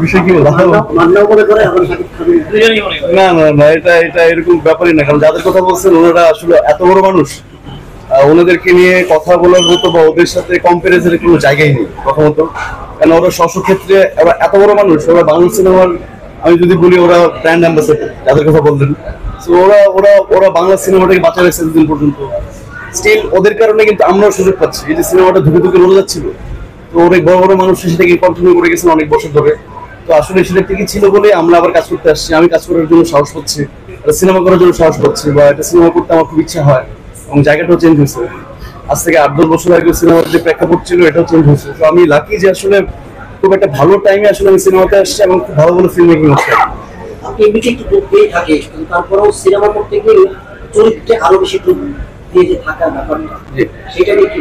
বিষয় কি বলবো, না না না, এটা এটা এরকম ব্যাপারই না। কারণ যাদের কথা বলছেন ওনারা আসলে এত বড় মানুষ, ওনাদেরকে নিয়ে কথা বলার মতো বা ওদের সাথে কম্পারিজনের কোনো জায়গাই নেই প্রথমত। কারণ ওরা স্বক্ষেত্রে এত বড় মানুষ, ওরা বাংলা সিনেমার, আমি যদি বলি ওরা ব্র্যান্ড অ্যাম্বাসেডর, যাদের কথা বললেন। তো ওরা ওরা ওরা বাংলা সিনেমাটাকে বাঁচিয়ে রাখছে এতদিন পর্যন্ত। স্টিল ওদের কারণে কিন্তু আমরাও সুযোগ পাচ্ছি। এই যে সিনেমাটা ধুকে ধুকে রয়ে যাচ্ছিল, তো অনেক বড় বড় মানুষ সেটাকে কন্টিনিউ করে গেছেন অনেক বছর ধরে। তো আসলে সেটা ঠিকই ছিল বলে আমরা আবার কাজ করতে আসছি। আমি কাজ করার জন্য সাহস পাচ্ছি, সিনেমা করার জন্য সাহস পাচ্ছি, বা একটা সিনেমা করতে আমার খুব ইচ্ছা হয়। এবং জায়গাটাও চেঞ্জ হয়েছে, আজ থেকে 8-10 বছর আগে সিনেমার যে প্রেক্ষাপট ছিল এটাও চেঞ্জ হয়েছে। তো আমি লাকি যে আসলে খুব একটা ভালো টাইমে আসলে আমি সিনেমাতে আসছি এবং খুব ভালো ভালো ফিল্ম মেকিং হচ্ছে। আপনি এমনিতে একটু ডুব দিয়ে থাকে, কিন্তু তারপরেও সিনেমা করতে গিয়ে চরিত্রে আরো বেশি ডুব দিয়ে যে থাকার ব্যাপারটা, সেটা নিয়ে কি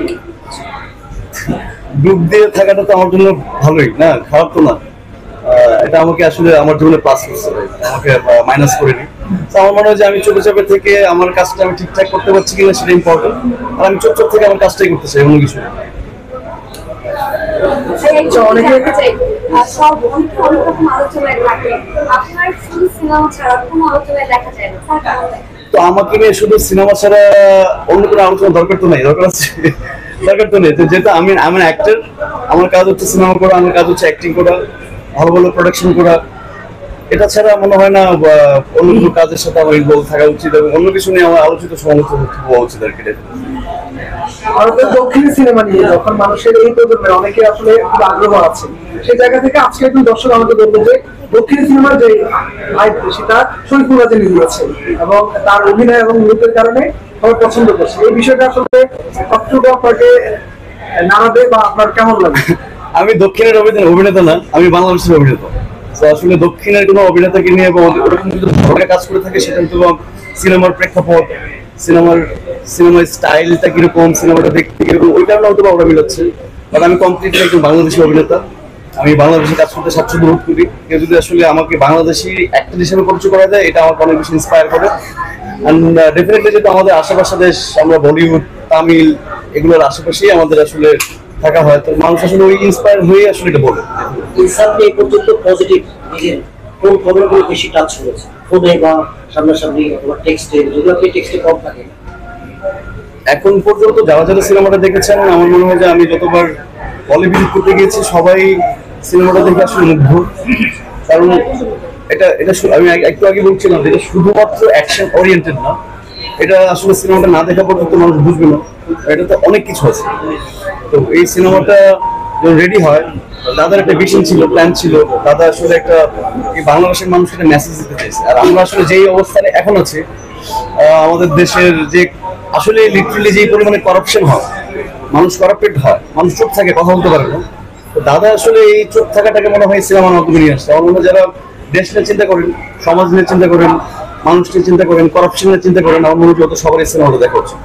ডুব দিয়ে থাকাটা তো আমার জন্য ভালোই না, খারাপ তো না। এটা আমাকে আসলে আমার জীবনে প্লাস করছে, আমাকে মাইনাস করেনি। তো আমার মনে হয় যে আমি চুপচাপে থেকে আমার কাজটা আমি ঠিকঠাক করতে পারছি কিনা সেটা ইম্পর্টেন্ট। আর আমি চুপচাপ থেকে আমার কাজটাই করতে চাই, অন্য কিছু না। তো আমাকে নিয়ে শুধু সিনেমা ছাড়া অন্য কোনো আলোচনা দরকার তো নাই, দরকার আছে দরকার তো নেই। তো যেটা আমি অ্যাক্টর, আমার কাজ হচ্ছে সিনেমা করা, আমার কাজ হচ্ছে অ্যাক্টিং করা, ভালো ভালো প্রোডাকশন করা। এটা ছাড়া মনে হয় না অন্য কোনো কাজের সাথে আমার ইনভলভ থাকা উচিত, এবং অন্য কিছু নিয়ে আমার আলোচিত সমালোচনা হওয়া উচিত আর কি। ভারতের দক্ষিণী সিনেমা নিয়ে যখন মানুষের এই প্রজন্মের অনেকে আসলে খুব আগ্রহ আছে, সেই জায়গা থেকে আজকে একজন দর্শক আমাকে বলবো যে দক্ষিণী সিনেমার যে হাইপ সেটা শরীফুল রাজে নিয়েছে, এবং তার অভিনয় এবং নৃত্যের কারণে সবাই পছন্দ করছে। এই বিষয়টা আসলে কতটুকু আপনাকে নাড়াবে বা আপনার কেমন লাগে? আমি দক্ষিণের অভিনেতা না, আমি বাংলাদেশের অভিনেতা। তো আসলে দক্ষিণের কোনো অভিনেতাকে নিয়ে ওরকম যদি ধরনের কাজ করে থাকে, সেটা তো সিনেমার প্রেক্ষাপট, সিনেমার স্টাইলটা কিরকম, সিনেমাটা দেখতে কিরকম, ওই কারণে হয়তো ওরা মিলাচ্ছে। বাট আমি কমপ্লিটলি একজন বাংলাদেশি অভিনেতা, আমি বাংলাদেশে কাজ করতে স্বাচ্ছন্দ্য বোধ করি। কেউ যদি আসলে আমাকে বাংলাদেশি অ্যাক্টর হিসেবে পরিচয় করা যায়, এটা আমাকে অনেক বেশি ইন্সপায়ার করে। অ্যান্ড ডেফিনেটলি যেহেতু আমাদের আশেপাশে দেশ, আমরা বলিউড, তামিল এগুলোর আশেপাশেই আমাদের আসলে থাকা হয়, তো মানুষ আসলে ওই ইন্সপায়ার হয়ে আসলে এটা বলে। ইনসাফে এই পর্যন্ত পজিটিভ নিজের কোন খবরগুলো বেশি টাচ করেছে, ফোনে বা সামনাসামনি অথবা টেক্সটে, যেগুলো আপনি টেক্সটে কম থাকে? এখন পর্যন্ত যারা যারা সিনেমাটা দেখেছেন, আমার মনে হয় যে আমি যতবার হলে ভিজিট করতে গিয়েছি সবাই সিনেমাটা দেখে আসলে মুগ্ধ। কারণ এটা এটা আমি একটু আগে বলছিলাম, এটা শুধুমাত্র অ্যাকশন ওরিয়েন্টেড না। এটা আসলে সিনেমাটা না দেখা পর্যন্ত মানুষ বুঝবে না, এটা তো অনেক কিছু আছে। তো এই সিনেমাটা যখন রেডি হয়, দাদার একটা ভিশন ছিল, প্ল্যান ছিল। দাদা আসলে একটা এই বাংলাদেশের মানুষকে একটা মেসেজ দিতে চাইছে। আর আমরা আসলে যেই অবস্থানে এখন আছি, আমাদের দেশের যে আসলে লিটারালি যে পরিমাণে করাপশন হয়, মানুষ করাপ্টেড হয়, মানুষ চুপ থাকে, কথা বলতে পারে না। তো দাদা আসলে এই চুপ থাকাটাকে মনে হয় সিনেমার মাধ্যমে নিয়ে আসছে। আমার মনে হয় যারা দেশ নিয়ে চিন্তা করেন, সমাজ নিয়ে চিন্তা করেন, মানুষ নিয়ে চিন্তা করেন, করাপশন নিয়ে চিন্তা করেন, আমার মনে হয় যত সবার এই সিনেমাটা দেখা উচিত।